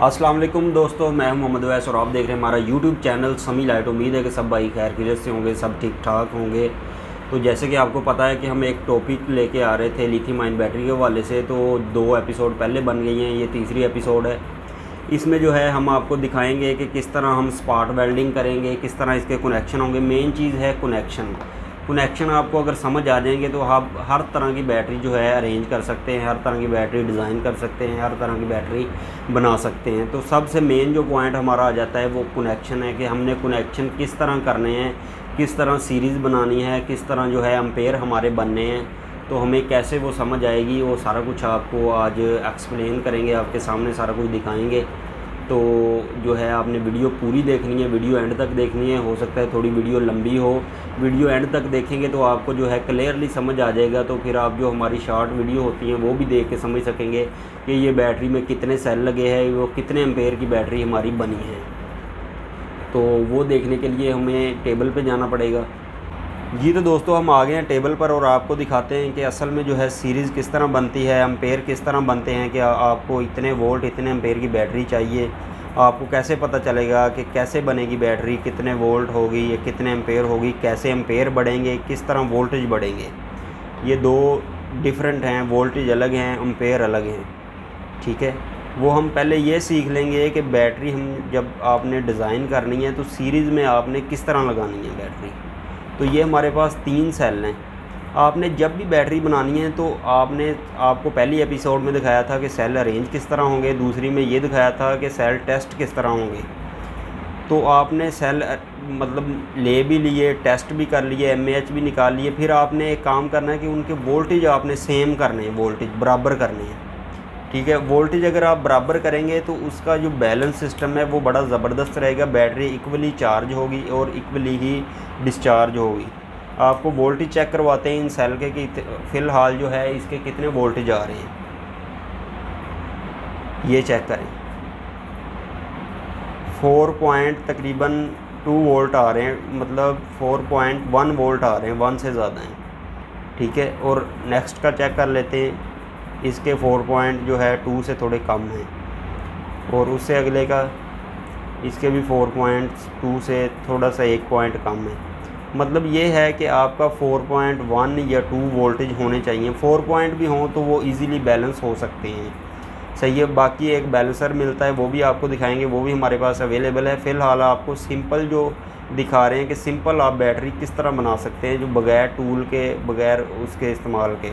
अस्सलाम वालेकुम दोस्तों, मैं हूं मोहम्मद वैस और आप देख रहे हैं हमारा यूट्यूब चैनल समी लाइट। उम्मीद है कि सब भाई खैर खैरियत से होंगे, सब ठीक ठाक होंगे। तो जैसे कि आपको पता है कि हम एक टॉपिक लेके आ रहे थे लिथियम आयन बैटरी के हवाले से, तो 2 एपिसोड पहले बन गई हैं, ये तीसरी एपिसोड है। इसमें जो है हम आपको दिखाएंगे कि किस तरह हम स्पाट वेल्डिंग करेंगे, किस तरह इसके कनेक्शन होंगे। मेन चीज़ है कनेक्शन आपको अगर समझ आ जाएंगे तो आप हर तरह की बैटरी जो है अरेंज कर सकते हैं, हर तरह की बैटरी डिज़ाइन कर सकते हैं, हर तरह की बैटरी बना सकते हैं। तो सबसे मेन जो पॉइंट हमारा आ जाता है वो कनेक्शन है कि हमने कनेक्शन किस तरह करने हैं, किस तरह सीरीज़ बनानी है, किस तरह जो है एम्पेयर हमारे बनने हैं। तो हमें कैसे वो समझ आएगी, वो सारा कुछ आपको आज एक्सप्लेन करेंगे, आपके सामने सारा कुछ दिखाएंगे। तो जो है आपने वीडियो पूरी देखनी है, वीडियो एंड तक देखनी है। हो सकता है थोड़ी वीडियो लंबी हो, वीडियो एंड तक देखेंगे तो आपको जो है क्लियरली समझ आ जाएगा। तो फिर आप जो हमारी शॉर्ट वीडियो होती हैं वो भी देख के समझ सकेंगे कि ये बैटरी में कितने सेल लगे हैं, वो कितने एम्पेयर की बैटरी हमारी बनी है। तो वो देखने के लिए हमें टेबल पे जाना पड़ेगा। जी तो दोस्तों, हम आ गए हैं टेबल पर और आपको दिखाते हैं कि असल में जो है सीरीज़ किस तरह बनती है, एम्पेयर किस तरह बनते हैं। कि आपको इतने वोल्ट इतने एम्पेयर की बैटरी चाहिए, आपको कैसे पता चलेगा कि कैसे बनेगी बैटरी, कितने वोल्ट होगी या कितने एम्पेयर होगी, कैसे एम्पेयर बढ़ेंगे, किस तरह वोल्टेज बढ़ेंगे। ये 2 डिफरेंट हैं, वोल्टेज अलग हैं, एम्पेयर अलग हैं। ठीक है, वो हम पहले ये सीख लेंगे कि बैटरी हम जब आपने डिज़ाइन करनी है तो सीरीज़ में आपने किस तरह लगानी है बैटरी। तो ये हमारे पास 3 सेल हैं। आपने जब भी बैटरी बनानी है तो आपको पहली एपिसोड में दिखाया था कि सेल अरेंज किस तरह होंगे, दूसरी में ये दिखाया था कि सेल टेस्ट किस तरह होंगे। तो आपने सेल मतलब ले भी लिए, टेस्ट भी कर लिए, एमएएच भी निकाल लिए। फिर आपने एक काम करना है कि उनके वोल्टेज आपने सेम करने हैं, वोल्टेज बराबर करने हैं। ठीक है, वोल्टेज अगर आप बराबर करेंगे तो उसका जो बैलेंस सिस्टम है वो बड़ा ज़बरदस्त रहेगा। बैटरी इक्वली चार्ज होगी और इक्वली ही डिस्चार्ज होगी। आपको वोल्टेज चेक करवाते हैं इन सेल के कि फ़िलहाल जो है इसके कितने वोल्टेज आ रहे हैं, ये चेक करें। तकरीबन 2 वोल्ट आ रहे हैं, मतलब 4.1 वोल्ट आ रहे हैं, 1 से ज़्यादा हैं। ठीक है, और नेक्स्ट का चेक कर लेते हैं। इसके 4.2 से थोड़े कम हैं, और उससे अगले का इसके भी 4.2 से थोड़ा सा 1 पॉइंट कम है। मतलब ये है कि आपका 4.1 या 2 वोल्टेज होने चाहिए। 4 पॉइंट भी हों तो वो इजीली बैलेंस हो सकते हैं। सही है, बाकी एक बैलेंसर मिलता है, वो भी आपको दिखाएंगे, वो भी हमारे पास अवेलेबल है। फ़िलहाल आपको सिंपल जो दिखा रहे हैं कि सिंपल आप बैटरी किस तरह बना सकते हैं, जो बग़ैर टूल के, बग़ैर उसके इस्तेमाल के,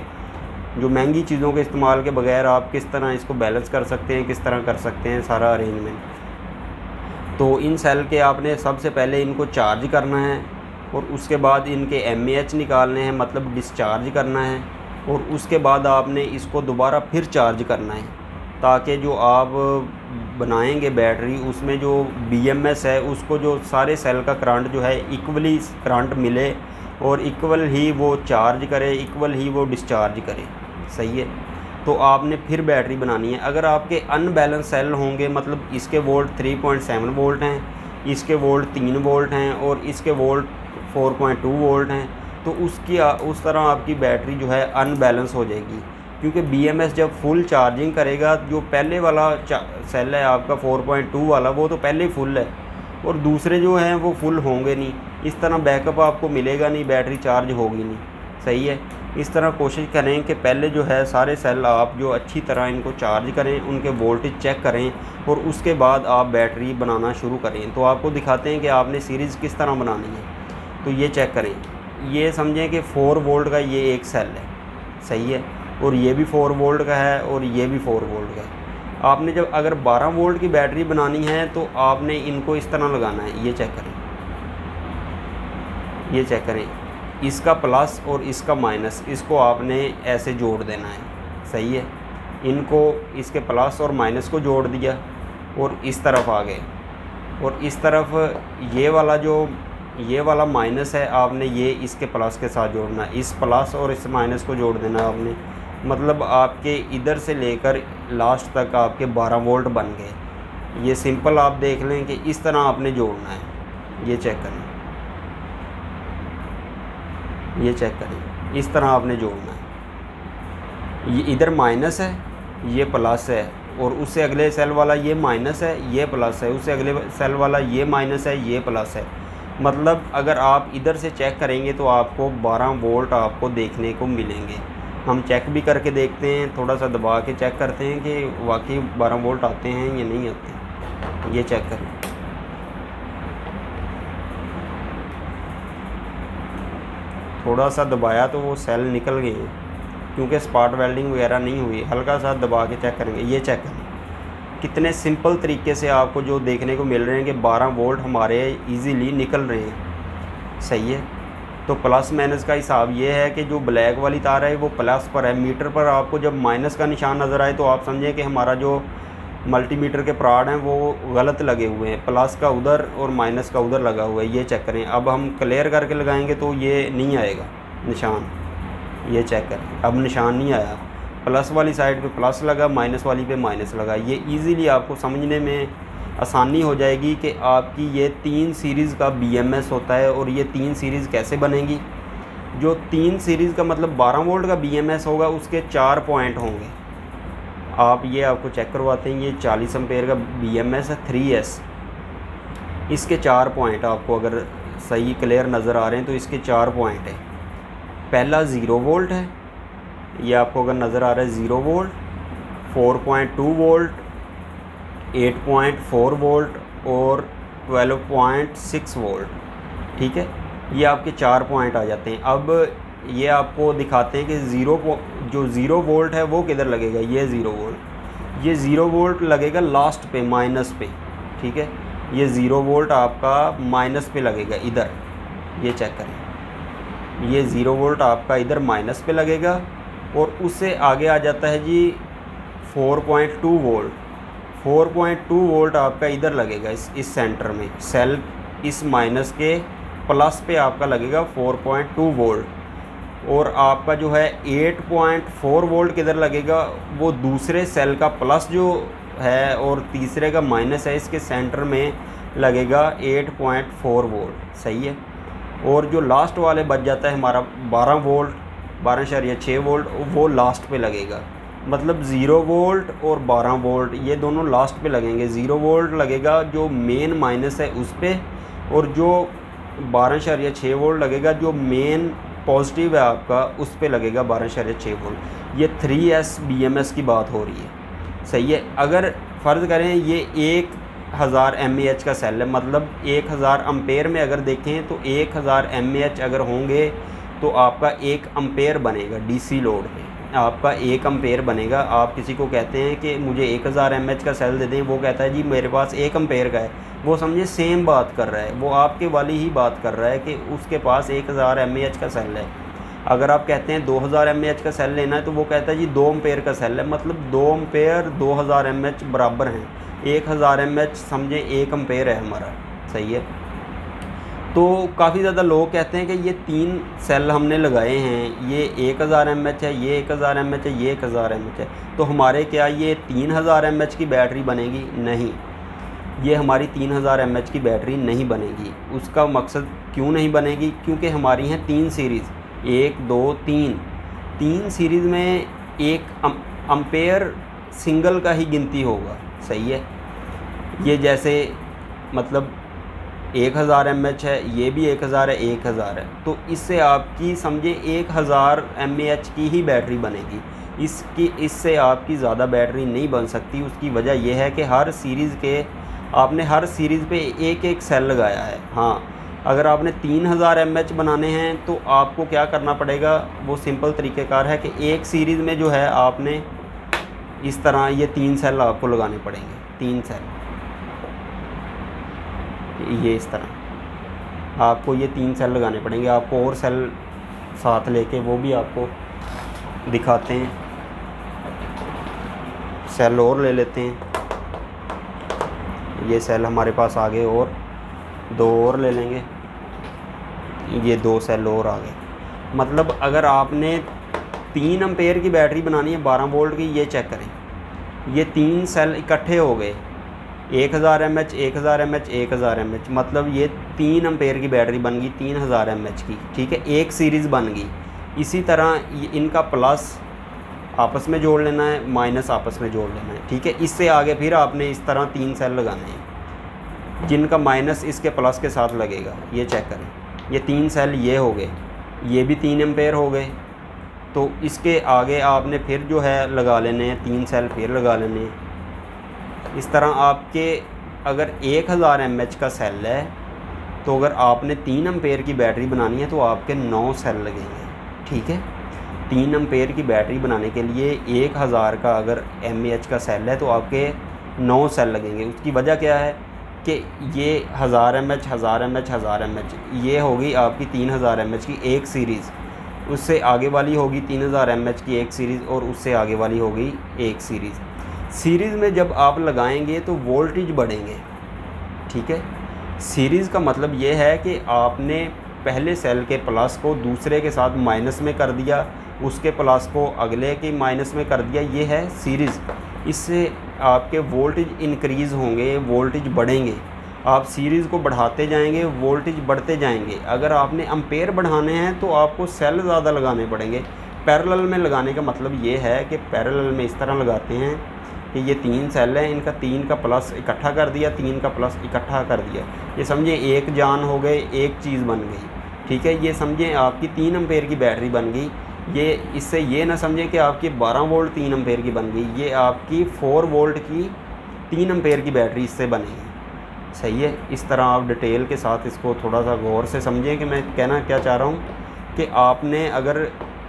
जो महंगी चीज़ों के इस्तेमाल के बगैर आप किस तरह इसको बैलेंस कर सकते हैं, किस तरह कर सकते हैं सारा अरेंजमेंट। तो इन सेल के आपने सबसे पहले इनको चार्ज करना है, और उसके बाद इनके एमएएच निकालने हैं, मतलब डिस्चार्ज करना है। और उसके बाद आपने इसको दोबारा फिर चार्ज करना है, ताकि जो आप बनाएंगे बैटरी उसमें जो बीएमएस है उसको जो सारे सेल का करंट जो है इक्वली करंट मिले, और इक्वल ही वो चार्ज करे, इक्वल ही वो डिस्चार्ज करे। सही है, तो आपने फिर बैटरी बनानी है। अगर आपके अनबैलेंस सेल होंगे, मतलब इसके वोल्ट 3.7 वोल्ट हैं, इसके वोल्ट 3 वोल्ट हैं, और इसके वोल्ट 4.2 वोल्ट हैं, तो उस तरह आपकी बैटरी जो है अनबैलेंस हो जाएगी। क्योंकि बीएमएस जब फुल चार्जिंग करेगा, जो पहले वाला सेल है आपका 4.2 वाला, वो तो पहले ही फुल है, और दूसरे जो हैं वो फुल होंगे नहीं। इस तरह बैकअप आपको मिलेगा नहीं, बैटरी चार्ज होगी नहीं। सही है, इस तरह कोशिश करें कि पहले जो है सारे सेल आप जो अच्छी तरह इनको चार्ज करें, उनके वोल्टेज चेक करें, और उसके बाद आप बैटरी बनाना शुरू करें। तो आपको दिखाते हैं कि आपने सीरीज़ किस तरह बनानी है। तो ये चेक करें, ये समझें कि 4 वोल्ट का ये एक सेल है। सही है, और ये भी 4 वोल्ट का है, और ये भी 4 वोल्ट का है। आपने जब अगर 12 वोल्ट की बैटरी बनानी है तो आपने इनको इस तरह लगाना है। ये चेक करें, ये चेक करें, इसका प्लस और इसका माइनस, इसको आपने ऐसे जोड़ देना है। सही है, इनको इसके प्लस और माइनस को जोड़ दिया और इस तरफ आ गए, और इस तरफ ये वाला माइनस है, आपने ये इसके प्लस के साथ जोड़ना है। इस प्लस और इस माइनस को जोड़ देना आपने, मतलब आपके इधर से लेकर लास्ट तक आपके 12 वोल्ट बन गए। ये सिंपल आप देख लें कि इस तरह आपने जोड़ना है। ये चेक करें, ये चेक करें, इस तरह आपने जोड़ना है। ये इधर माइनस है, ये प्लस है, और उससे अगले सेल वाला ये माइनस है, ये प्लस है, उससे अगले सेल वाला ये माइनस है, ये प्लस है। मतलब अगर आप इधर से चेक करेंगे तो आपको 12 वोल्ट आपको देखने को मिलेंगे। हम चेक भी करके देखते हैं, थोड़ा सा दबा के चेक करते हैं कि वाकई 12 वोल्ट आते हैं या नहीं आते। ये चेक करें, थोड़ा सा दबाया तो वो सेल निकल गए हैं, क्योंकि स्पॉट वेल्डिंग वगैरह नहीं हुई। हल्का सा दबा के चेक करेंगे, ये चेक करें कितने सिंपल तरीके से आपको जो देखने को मिल रहे हैं कि 12 वोल्ट हमारे इजीली निकल रहे हैं। सही है। तो प्लस माइनस का हिसाब ये है कि जो ब्लैक वाली तार है वो प्लस पर है। मीटर पर आपको जब माइनस का निशान नज़र आए तो आप समझें कि हमारा जो मल्टीमीटर के प्राड हैं वो गलत लगे हुए हैं, प्लस का उधर और माइनस का उधर लगा हुआ है। ये चेक करें। अब हम क्लियर करके लगाएंगे तो ये नहीं आएगा निशान। ये चेक करें, अब निशान नहीं आया। प्लस वाली साइड पे प्लस लगा, माइनस वाली पे माइनस लगा। ये इजीली आपको समझने में आसानी हो जाएगी कि आपकी ये 3 सीरीज़ का BMS होता है। और ये 3 सीरीज़ कैसे बनेगी? जो 3 सीरीज़ का मतलब 12 वोल्ट का BMS होगा, उसके 4 पॉइंट होंगे। आप ये आपको चेक करवाते हैं, ये 40 एम्पेयर का BMS है 3S। इसके 4 पॉइंट आपको अगर सही क्लियर नज़र आ रहे हैं तो इसके 4 पॉइंट है। पहला 0 वोल्ट है, ये आपको अगर नज़र आ रहा है 0 वोल्ट, 4.2 वोल्ट, 8.4 वोल्ट और 12.6 वोल्ट। ठीक है, ये आपके 4 पॉइंट आ जाते हैं। अब ये आपको दिखाते हैं कि जो 0 वोल्ट है वो किधर लगेगा। ये 0 वोल्ट, ये 0 वोल्ट लगेगा लास्ट पे, माइनस पे। ठीक है, ये 0 वोल्ट आपका माइनस पे लगेगा इधर। ये चेक करें, ये 0 वोल्ट आपका इधर माइनस पे लगेगा। और उससे आगे आ जाता है जी 4.2 वोल्ट। 4.2 वोल्ट आपका इधर लगेगा इस सेंटर में, सेल इस माइनस के प्लस पे आपका लगेगा 4.2 वोल्ट। और आपका जो है 8.4 वोल्ट किधर लगेगा, वो दूसरे सेल का प्लस जो है और तीसरे का माइनस है, इसके सेंटर में लगेगा 8.4 वोल्ट। सही है। और जो लास्ट वाले बच जाता है हमारा 12 वोल्ट, 12.6 वोल्ट, वो लास्ट पे लगेगा। मतलब 0 वोल्ट और 12 वोल्ट ये दोनों लास्ट पे लगेंगे। 0 वोल्ट लगेगा जो मेन माइनस है उस पर, और जो 12.6 वोल्ट लगेगा जो मेन पॉजिटिव है आपका, उस पे लगेगा 12.6 वोल्ट। ये 3S BMS की बात हो रही है। सही है। अगर फ़र्ज़ करें ये 1000 mAh का सेल है, मतलब 1000 एम्पेयर में अगर देखें तो 1000 mAh अगर होंगे तो आपका 1 एम्पेयर बनेगा। DC लोड पे आपका 1 एम्पेयर बनेगा। आप किसी को कहते हैं कि मुझे 1000 mAh का सेल दे दें, वो कहता है जी मेरे पास 1 एम्पेयर का है। वो समझे सेम बात कर रहा है, वो आपके वाली ही बात कर रहा है कि उसके पास 1000 mAh का सेल है। अगर आप कहते हैं 2000 mAh का सेल लेना है तो वो कहता है जी 2 एम्पेयर का सेल है। मतलब 2 एम्पेयर 2000 mAh बराबर हैं। 1000 mAh समझे 1 एम्पेयर है हमारा। सही है। तो काफ़ी ज़्यादा लोग कहते हैं कि ये 3 सेल हमने लगाए हैं, ये 1000 mAh है, ये 1000 mAh है, ये 1000 mAh है, तो हमारे क्या ये 3000 mAh की बैटरी बनेगी? नहीं, ये हमारी 3000 mAh की बैटरी नहीं बनेगी। उसका मकसद क्यों नहीं बनेगी? क्योंकि हमारी हैं 3 सीरीज़, 1 2 3। 3 सीरीज़ में 1 एम्पेयर सिंगल का ही गिनती होगा। सही है। ये जैसे मतलब 1000 mAh है, ये भी 1000 है, 1000 है, तो इससे आपकी समझे 1000 mAh की ही बैटरी बनेगी। इससे आपकी ज़्यादा बैटरी नहीं बन सकती। उसकी वजह यह है कि हर सीरीज़ के आपने हर सीरीज़ पे एक सेल लगाया है। हाँ, अगर आपने 3000 mAh बनाने हैं तो आपको क्या करना पड़ेगा? वो सिंपल तरीक़ेकार है कि एक सीरीज़ में जो है आपने इस तरह ये 3 सेल आपको लगाने पड़ेंगे। 3 सेल ये इस तरह आपको ये 3 सेल लगाने पड़ेंगे। आपको और सेल साथ लेके वो भी आपको दिखाते हैं। सेल और ले लेते हैं। ये सेल हमारे पास आ गए और 2 और ले लेंगे। ये 2 सेल और आ गए। मतलब अगर आपने 3 एम्पेयर की बैटरी बनानी है 12 वोल्ट की, ये चेक करें, ये 3 सेल इकट्ठे हो गए, 1000 mAh, 1000 mAh, 1000 mAh, मतलब ये 3 एम्पेयर की बैटरी बन गई 3000 mAh की। ठीक है, एक सीरीज़ बन गई। इसी तरह इनका प्लस आपस में जोड़ लेना है, माइनस आपस में जोड़ लेना है, ठीक है। इससे आगे फिर आपने इस तरह 3 सेल लगाने हैं जिनका माइनस इसके प्लस के साथ लगेगा। ये चेक करें, ये 3 सेल ये हो गए, ये भी 3 एम्पेयर हो गए। तो इसके आगे आपने फिर जो है लगा लेने हैं 3 सेल फिर लगा लेने हैं। इस तरह आपके अगर 1000 mAh का सेल है तो अगर आपने 3 एम्पेयर की बैटरी बनानी है तो आपके 9 सेल लगेंगे, ठीक है। 3 एम्पेयर की बैटरी बनाने के लिए 1000 का अगर mAh का सेल है तो आपके 9 सेल लगेंगे। उसकी वजह क्या है कि ये 1000 mAh 1000 mAh 1000 mAh ये होगी आपकी 3000 mAh की एक सीरीज़, उससे आगे वाली होगी 3000 mAh की एक सीरीज़, और उससे आगे वाली होगी एक सीरीज़। सीरीज़ में जब आप लगाएंगे तो वोल्टेज बढ़ेंगे, ठीक है। सीरीज़ का मतलब ये है कि आपने पहले सेल के प्लस को दूसरे के साथ माइनस में कर दिया, उसके प्लस को अगले के माइनस में कर दिया, ये है सीरीज़। इससे आपके वोल्टेज इंक्रीज़ होंगे, वोल्टेज बढ़ेंगे। आप सीरीज़ को बढ़ाते जाएंगे, वोल्टेज बढ़ते जाएंगे। अगर आपने एम्पेयर बढ़ाने हैं तो आपको सेल ज़्यादा लगाने पड़ेंगे। पैरेलल में लगाने का मतलब ये है कि पैरेलल में इस तरह लगाते हैं कि ये 3 सेल हैं, इनका 3 का प्लस इकट्ठा कर दिया, 3 का प्लस इकट्ठा कर दिया। ये समझे एक जान हो गए, एक चीज़ बन गई, ठीक है। ये समझें आपकी 3 एम्पेयर की बैटरी बन गई। ये इससे ये ना समझें कि आपकी 12 वोल्ट 3 एम्पेयर की बन गई, ये आपकी 4 वोल्ट की 3 एम्पेयर की बैटरी इससे बनेगी, सही है। इस तरह आप डिटेल के साथ इसको थोड़ा सा गौर से समझें कि मैं कहना क्या चाह रहा हूँ कि आपने अगर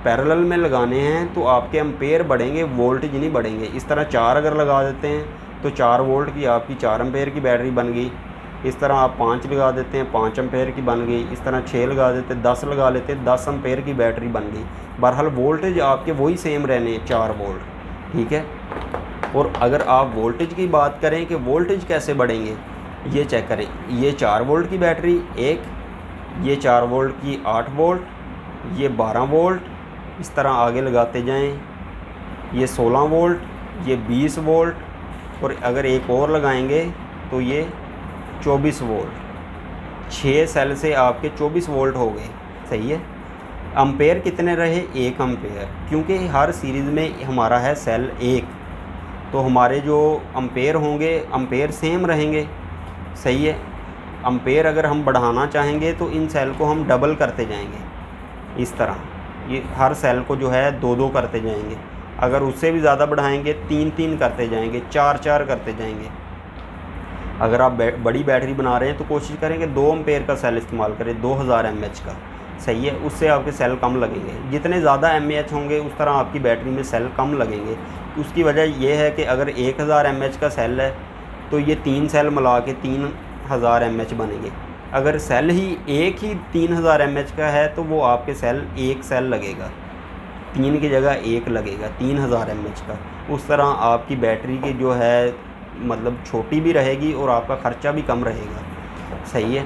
पैरेलल में लगाने हैं तो आपके एम्पेयर बढ़ेंगे, वोल्टेज नहीं बढ़ेंगे। इस तरह 4 अगर लगा देते हैं तो 4 वोल्ट की आपकी 4 एम्पेयर की बैटरी बन गई। इस तरह आप 5 लगा देते हैं, 5 एम्पेयर की बन गई। इस तरह 6 लगा देते हैं, 10 लगा लेते हैं, 10 एम्पेयर की बैटरी बन गई। बहरहाल वोल्टेज आपके वही सेम रहने 4 वोल्ट, ठीक है। और अगर आप वोल्टेज की बात करें कि वोल्टेज कैसे बढ़ेंगे, ये चेक करें। ये 4 वोल्ट की बैटरी एक, ये 4 वोल्ट की 8 वोल्ट, ये 12 वोल्ट, इस तरह आगे लगाते जाएं। ये 16 वोल्ट, ये 20 वोल्ट, और अगर एक और लगाएंगे तो ये 24 वोल्ट। 6 सेल से आपके 24 वोल्ट हो गए, सही है। एम्पेयर कितने रहे? 1 एम्पेयर, क्योंकि हर सीरीज़ में हमारा है सेल 1, तो हमारे जो एम्पेयर होंगे एम्पेयर सेम रहेंगे, सही है। एम्पेयर अगर हम बढ़ाना चाहेंगे तो इन सेल को हम डबल करते जाएंगे। इस तरह ये हर सेल को जो है 2-2 करते जाएंगे। अगर उससे भी ज़्यादा बढ़ाएंगे 3-3 करते जाएंगे, 4-4 करते जाएंगे। अगर आप बड़ी बैटरी बना रहे हैं तो कोशिश करेंगे 2 एम्पेयर का सेल इस्तेमाल करें, 2000 mAh का, सही है। उससे आपके सेल कम लगेंगे। जितने ज़्यादा mAh होंगे उस तरह आपकी बैटरी में सेल कम लगेंगे। उसकी वजह यह है कि अगर 1000 mAh का सेल है तो ये 3 सेल मिला के 3000 mAh बनेंगे। अगर सेल ही एक ही 3000 mAh का है तो वो आपके सेल एक सेल लगेगा, 3 की जगह 1 लगेगा, 3000 mAh का। उस तरह आपकी बैटरी की जो है मतलब छोटी भी रहेगी और आपका ख़र्चा भी कम रहेगा, सही है।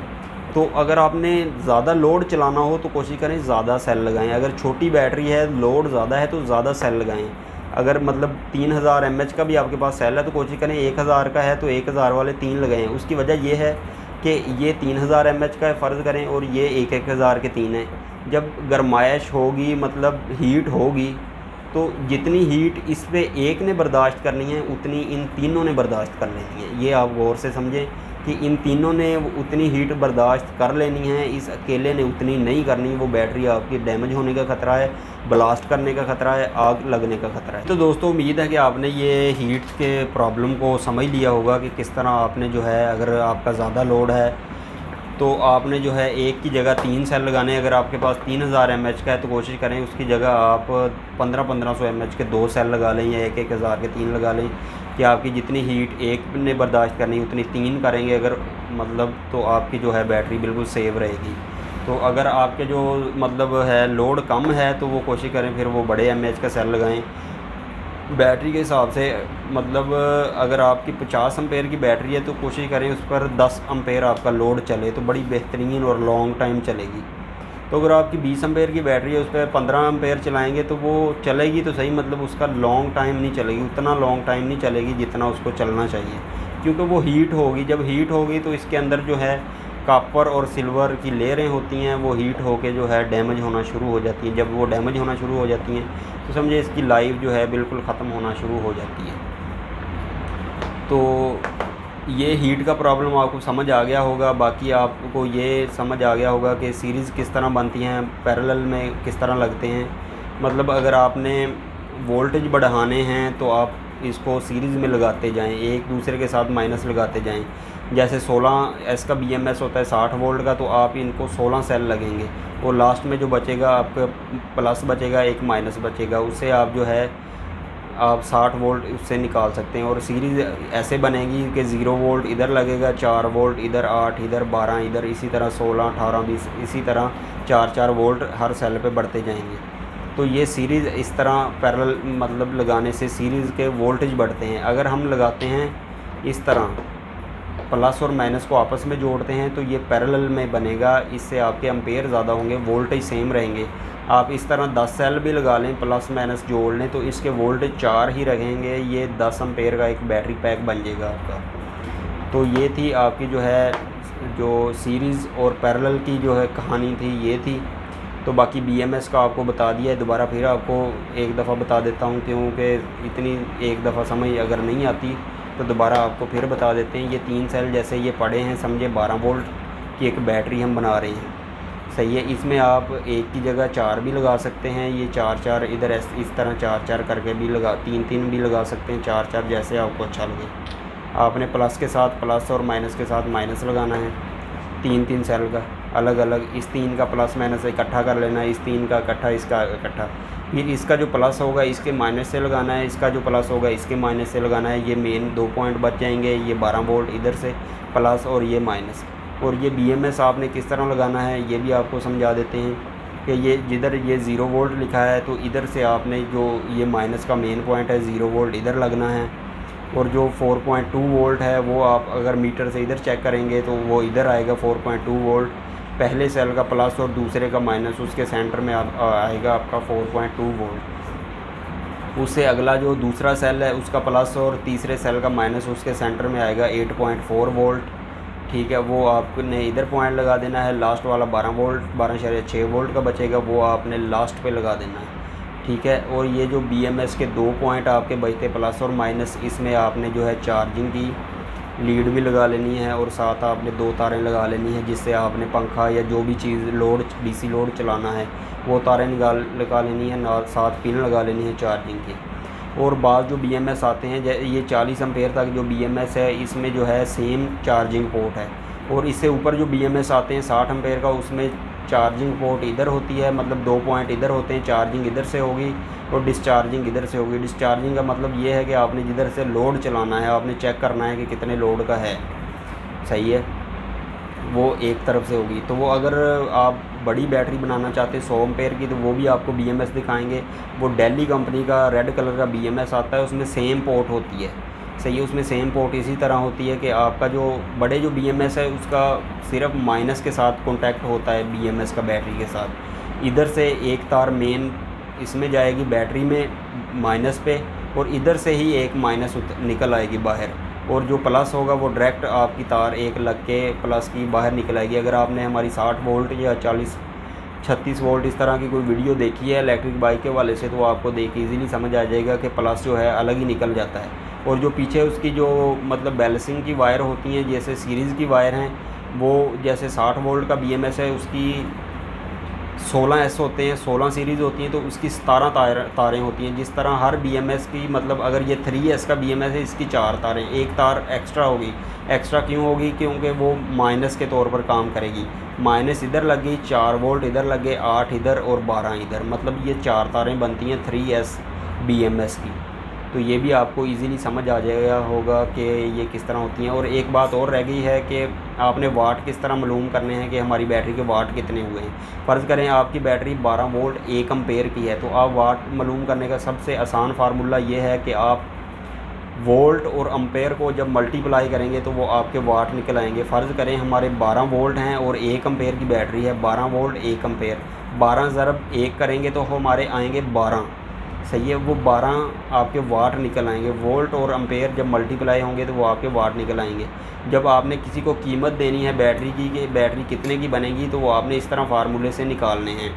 तो अगर आपने ज़्यादा लोड चलाना हो तो कोशिश करें ज़्यादा सेल लगाएं। अगर छोटी बैटरी है, लोड ज़्यादा है, तो ज़्यादा सेल लगाएं। अगर मतलब 3000 mAh का भी आपके पास सेल है तो कोशिश करें 1000 का है तो 1000 वाले 3 लगाएं। उसकी वजह यह है कि ये 3000 mAh का है फ़र्ज़ करें और ये 1000 के 3 हैं। जब गरमाइश होगी मतलब हीट होगी तो जितनी हीट इस पे एक ने बर्दाश्त करनी है उतनी इन तीनों ने बर्दाश्त कर लेनी है। ये आप गौर से समझें कि इन तीनों ने उतनी हीट बर्दाश्त कर लेनी है, इस अकेले ने उतनी नहीं करनी। वो बैटरी आपकी डैमेज होने का ख़तरा है, ब्लास्ट करने का ख़तरा है, आग लगने का ख़तरा है। तो दोस्तों उम्मीद है कि आपने ये हीट के प्रॉब्लम को समझ लिया होगा कि किस तरह आपने जो है अगर आपका ज़्यादा लोड है तो आपने जो है एक की जगह 3 सेल लगाने। अगर आपके पास 3000 mAh का है तो कोशिश करें उसकी जगह आप 1500 mAh के 2 सेल लगा लें या 1000 के 3 लगा लें कि आपकी जितनी हीट एक ने बर्दाश्त करनी उतनी 3 करेंगे अगर मतलब, तो आपकी जो है बैटरी बिल्कुल सेव रहेगी। तो अगर आपके जो मतलब है लोड कम है तो वो कोशिश करें फिर वो बड़े mAh का सेल लगाएं बैटरी के हिसाब से। मतलब अगर आपकी 50 एम्पेयर की बैटरी है तो कोशिश करें उस पर 10 एम्पेयर आपका लोड चले तो बड़ी बेहतरीन और लॉन्ग टाइम चलेगी। तो अगर आपकी 20 एम्पेयर की बैटरी है उस पर 15 एम्पेयर चलाएंगे तो वो चलेगी तो सही, मतलब उसका लॉन्ग टाइम नहीं चलेगी, उतना लॉन्ग टाइम नहीं चलेगी जितना उसको चलना चाहिए, क्योंकि वो हीट होगी। जब हीट होगी तो इसके अंदर जो है कॉपर और सिल्वर की लेयरें होती हैं वो हीट होके जो है डैमेज होना शुरू हो जाती हैं। जब वो डैमेज होना शुरू हो जाती हैं तो समझे इसकी लाइफ जो है बिल्कुल ख़त्म होना शुरू हो जाती है। तो ये हीट का प्रॉब्लम आपको समझ आ गया होगा। बाकी आपको ये समझ आ गया होगा कि सीरीज़ किस तरह बनती हैं, पैरेलल में किस तरह लगते हैं। मतलब अगर आपने वोल्टेज बढ़ाने हैं तो आप इसको सीरीज़ में लगाते जाएं, एक दूसरे के साथ माइनस लगाते जाएं। जैसे 16S का BMS होता है 60 वोल्ट का, तो आप इनको 16 सेल लगेंगे और लास्ट में जो बचेगा आपका प्लस बचेगा, एक माइनस बचेगा। उससे आप जो है आप 60 वोल्ट उससे निकाल सकते हैं। और सीरीज़ ऐसे बनेगी कि 0 वोल्ट इधर लगेगा, 4 वोल्ट इधर, 8 इधर, 12 इधर, इसी तरह 16, 18, 20, इसी तरह 4-4 वोल्ट हर सेल पे बढ़ते जाएंगे। तो ये सीरीज़ इस तरह पैरेलल मतलब लगाने से सीरीज़ के वोल्टेज बढ़ते हैं। अगर हम लगाते हैं इस तरह प्लस और माइनस को आपस में जोड़ते हैं तो ये पैरेलल में बनेगा। इससे आपके एम्पेयर ज़्यादा होंगे, वोल्टेज सेम रहेंगे। आप इस तरह 10 सेल भी लगा लें, प्लस माइनस जोड़ लें, तो इसके वोल्टेज 4 ही रहेंगे। ये 10 एम्पेयर का एक बैटरी पैक बन जाएगा आपका। तो ये थी आपकी जो है जो सीरीज़ और पैरेलल की जो है कहानी थी, ये थी। तो बाकी BMS का आपको बता दिया है। दोबारा फिर आपको एक दफ़ा बता देता हूँ, क्योंकि इतनी एक दफ़ा समझ अगर नहीं आती तो दोबारा आपको फिर बता देते हैं। ये 3 सेल जैसे ये पड़े हैं, समझे 12 वोल्ट की एक बैटरी हम बना रहे हैं, सही है। इसमें आप एक की जगह 4 भी लगा सकते हैं। ये 4-4 इधर इस तरह 4-4 करके भी लगा, 3-3 भी लगा सकते हैं, 4-4 जैसे आपको अच्छा लगे। आपने प्लस के साथ प्लस और माइनस के साथ माइनस लगाना है, 3-3 सेल का अलग अलग। इस 3 का प्लस माइनस इकट्ठा कर लेना है, इस 3 का इकट्ठा, इसका इकट्ठा। फिर इसका जो प्लस होगा इसके माइनस से लगाना है, इसका जो प्लस होगा इसके माइनस से लगाना है। ये मेन 2 पॉइंट बच जाएंगे, ये 12 वोल्ट इधर से प्लस और ये माइनस। और ये BMS आपने किस तरह लगाना है ये भी आपको समझा देते हैं कि ये जिधर ये 0 वोल्ट लिखा है तो इधर से आपने जो ये माइनस का मेन पॉइंट है 0 वोल्ट इधर लगना है। और जो 4.2 वोल्ट है वो आप अगर मीटर से इधर चेक करेंगे तो वो इधर आएगा 4.2 वोल्ट। पहले सेल का प्लस और दूसरे का माइनस, उसके सेंटर में आएगा आपका 4.2 वोल्ट। उससे अगला जो दूसरा सेल है उसका प्लस और तीसरे सेल का माइनस, उसके सेंटर में आएगा 8.4 वोल्ट। ठीक है, वो आपने इधर पॉइंट लगा देना है। लास्ट वाला 12 वोल्ट 12.6 वोल्ट का बचेगा, वो आपने लास्ट पे लगा देना है। ठीक है, और ये जो BMS के 2 पॉइंट आपके बचते प्लस और माइनस, इसमें आपने जो है चार्जिंग की लीड भी लगा लेनी है और साथ आपने 2 तारें लगा लेनी है, जिससे आपने पंखा या जो भी चीज़ लोड DC लोड चलाना है वो तारें लगा लेनी है, साथ पिन लगा लेनी है चार्जिंग की। और बाद जो BMS आते हैं ये 40 एम्पेयर तक जो BMS है इसमें जो है सेम चार्जिंग पोर्ट है। और इससे ऊपर जो BMS आते हैं 60 एम्पेयर का, उसमें चार्जिंग पोर्ट इधर होती है, मतलब 2 पॉइंट इधर होते हैं, चार्जिंग इधर से होगी और डिस्चार्जिंग इधर से होगी। डिस्चार्जिंग का मतलब ये है कि आपने जिधर से लोड चलाना है आपने चेक करना है कि कितने लोड का है, सही है, वो एक तरफ से होगी। तो वो अगर आप बड़ी बैटरी बनाना चाहते हैं 100 एम्पेयर की, तो वो भी आपको BMS दिखाएंगे। वो डेली कंपनी का रेड कलर का BMS आता है, उसमें सेम पोर्ट होती है, सही है। उसमें सेम पोर्ट इसी तरह होती है कि आपका जो बड़े जो BMS है उसका सिर्फ माइनस के साथ कॉन्टैक्ट होता है BMS का बैटरी के साथ। इधर से एक तार मेन इसमें जाएगी बैटरी में माइनस पे, और इधर से ही एक माइनस निकल आएगी बाहर, और जो प्लस होगा वो डायरेक्ट आपकी तार एक लग के प्लस की बाहर निकल आएगी। अगर आपने हमारी 60 वोल्ट या 36 वोल्ट इस तरह की कोई वीडियो देखी है इलेक्ट्रिक बाइक के वाले से, तो आपको देख ईज़िली समझ आ जाएगा कि प्लस जो है अलग ही निकल जाता है। और जो पीछे उसकी जो मतलब बैलेंसिंग की वायर होती हैं, जैसे सीरीज़ की वायर हैं, वो जैसे 60 वोल्ट का BMS है उसकी 16S होते हैं, 16 सीरीज़ होती हैं, तो उसकी 17 तारें होती हैं। जिस तरह हर BMS की मतलब अगर ये 3S का BMS है इसकी 4 तारें, एक तार एक्स्ट्रा होगी। एक्स्ट्रा क्यों होगी? क्योंकि वो माइनस के तौर पर काम करेगी। माइनस इधर लग गई, 4 वोल्ट इधर लग गए, 8 इधर और 12 इधर, मतलब ये 4 तारें बनती हैं 3S BMS की। तो ये भी आपको इजीली समझ आ जाएगा होगा कि ये किस तरह होती हैं। और एक बात और रह गई है कि आपने वाट किस तरह मालूम करने हैं कि हमारी बैटरी के वाट कितने हुए हैं। फ़र्ज़ करें आपकी बैटरी 12 वोल्ट 1 एम्पेयर की है, तो आप वाट मालूम करने का सबसे आसान फार्मूला ये है कि आप वोल्ट और एम्पेयर को जब मल्टीप्लाई करेंगे तो वो आपके वाट निकल आएंगे। फ़र्ज़ करें हमारे 12 वोल्ट हैं और 1 एम्पेयर की बैटरी है, 12 वोल्ट 1 एम्पेयर, 12 ज़रब 1 करेंगे तो हमारे आएंगे 12, सही है, वो 12 आपके वाट निकल आएंगे। वोल्ट और एम्पेयर जब मल्टीप्लाई होंगे तो वो आपके वाट निकल आएंगे। जब आपने किसी को कीमत देनी है बैटरी की कि बैटरी कितने की बनेगी, तो वो आपने इस तरह फार्मूले से निकालने हैं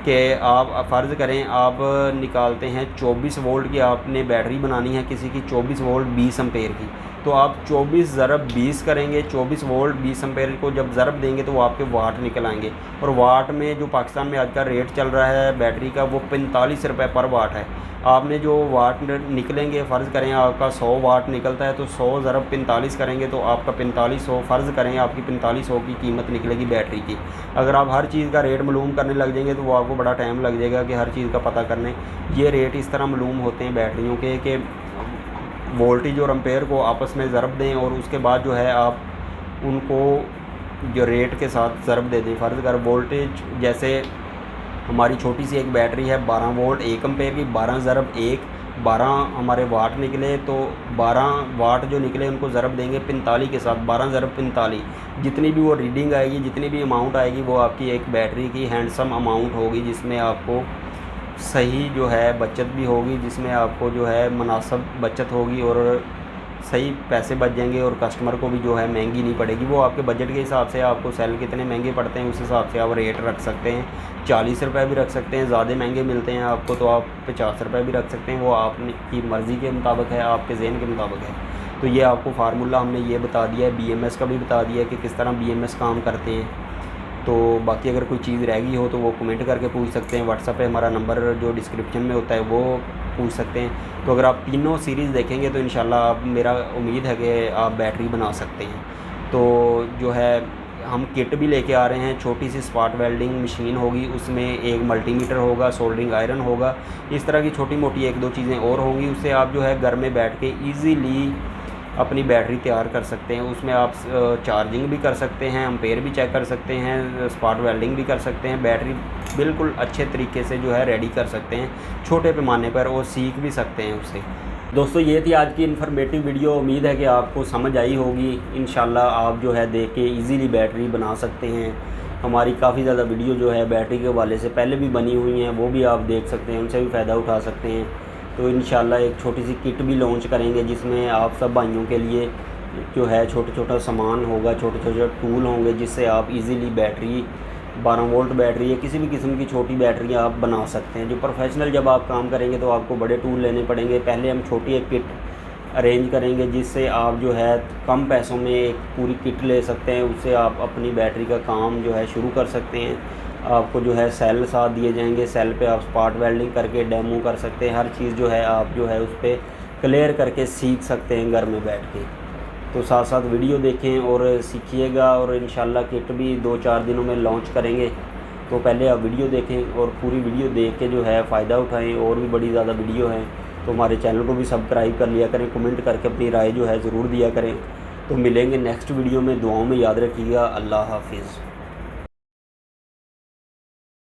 कि आप फ़र्ज़ करें आप निकालते हैं 24 वोल्ट की आपने बैटरी बनानी है किसी की, 24 वोल्ट 20 एम्पेयर की, तो आप 24 ज़रब 20 करेंगे। 24 वोल्ट 20 एम्पेयर को जब ज़रब देंगे तो वो आपके वाट निकल आएंगे। और वाट में जो पाकिस्तान में आज का रेट चल रहा है बैटरी का, वो 45 रुपये पर वाट है। आपने जो वाट निकलेंगे, फ़र्ज़ करें आपका 100 वाट निकलता है, तो 100 ज़रब 45 करेंगे तो आपका 4500, फ़र्ज़ करें आपकी 4500 की कीमत निकलेगी बैटरी की। अगर आप हर चीज़ का रेट मालूम करने लग जाएंगे तो वो आपको बड़ा टाइम लग जाएगा कि हर चीज़ का पता करने। ये रेट इस तरह मालूम होते हैं बैटरियों के कि वोल्टेज और एम्पेयर को आपस में ज़रब दें और उसके बाद जो है आप उनको जो रेट के साथ ज़रब दे दें। फ़र्ज़ कर वोल्टेज, जैसे हमारी छोटी सी एक बैटरी है 12 वोल्ट 1 एम्पेयर की, 12 ज़रब 1, 12 हमारे वाट निकले, तो 12 वाट जो निकले उनको ज़रब देंगे 45 के साथ, 12 ज़रब 45, जितनी भी वो रीडिंग आएगी, जितनी भी अमाउंट आएगी, वो आपकी एक बैटरी की हैंडसम अमाउंट होगी, जिसमें आपको सही जो है बचत भी होगी, जिसमें आपको जो है मुनासिब बचत होगी और सही पैसे बच जाएंगे और कस्टमर को भी जो है महंगी नहीं पड़ेगी। वो आपके बजट के हिसाब से, आपको सेल कितने महंगे पड़ते हैं उस हिसाब से आप रेट रख सकते हैं। 40 रुपये भी रख सकते हैं, ज़्यादा महंगे मिलते हैं आपको तो आप 50 रुपये भी रख सकते हैं। वो आपकी मर्ज़ी के मुताबिक है, आपके ज़हन के मुताबिक है। तो ये आपको फार्मूला हमने ये बता दिया है, BMS का भी बता दिया है कि किस तरह BMS काम करते हैं। तो बाकी अगर कोई चीज़ रह गई हो तो वो कमेंट करके पूछ सकते हैं। व्हाट्सएप पे हमारा नंबर जो डिस्क्रिप्शन में होता है वो पूछ सकते हैं। तो अगर आप तीनों सीरीज़ देखेंगे तो इंशाल्लाह आप, मेरा उम्मीद है कि आप बैटरी बना सकते हैं। तो जो है हम किट भी लेके आ रहे हैं, छोटी सी स्पॉट वेल्डिंग मशीन होगी, उसमें एक मल्टीमीटर होगा, सोल्डरिंग आयरन होगा, इस तरह की छोटी मोटी 1-2 चीज़ें और होंगी। उससे आप जो है घर में बैठ के ईज़िली अपनी बैटरी तैयार कर सकते हैं। उसमें आप चार्जिंग भी कर सकते हैं, एम्पेयर भी चेक कर सकते हैं, स्पॉट वेल्डिंग भी कर सकते हैं, बैटरी बिल्कुल अच्छे तरीके से जो है रेडी कर सकते हैं छोटे पैमाने पर, और सीख भी सकते हैं उससे। दोस्तों ये थी आज की इन्फॉर्मेटिव वीडियो, उम्मीद है कि आपको समझ आई होगी। इंशाल्लाह आप जो है देख के ईज़िली बैटरी बना सकते हैं। हमारी काफ़ी ज़्यादा वीडियो जो है बैटरी के हवाले से पहले भी बनी हुई हैं, वो भी आप देख सकते हैं, उनसे भी फ़ायदा उठा सकते हैं। तो इंशाल्लाह एक छोटी सी किट भी लॉन्च करेंगे जिसमें आप सब भाइयों के लिए जो है छोटा सामान होगा, छोटे टूल होंगे, जिससे आप इजीली बैटरी 12 वोल्ट बैटरी या किसी भी किस्म की छोटी बैटरी आप बना सकते हैं। जो प्रोफेशनल जब आप काम करेंगे तो आपको बड़े टूल लेने पड़ेंगे। पहले हम छोटी एक किट अरेंज करेंगे जिससे आप जो है कम पैसों में एक पूरी किट ले सकते हैं, उससे आप अपनी बैटरी का काम जो है शुरू कर सकते हैं। आपको जो है सेल साथ दिए जाएंगे, सेल पे आप स्पॉट वेल्डिंग करके डेमो कर सकते हैं। हर चीज़ जो है आप जो है उस पर क्लियर करके सीख सकते हैं घर में बैठ के। तो साथ साथ वीडियो देखें और सीखिएगा, और इंशाल्लाह किट भी 2-4 दिनों में लॉन्च करेंगे। तो पहले आप वीडियो देखें और पूरी वीडियो देख के जो है फ़ायदा उठाएं। और भी बड़ी ज़्यादा वीडियो हैं, तो हमारे चैनल को भी सब्सक्राइब कर लिया करें, कमेंट करके अपनी राय जो है ज़रूर दिया करें। तो मिलेंगे नेक्स्ट वीडियो में, दुआओं में याद रखिएगा। अल्लाह हाफिज़।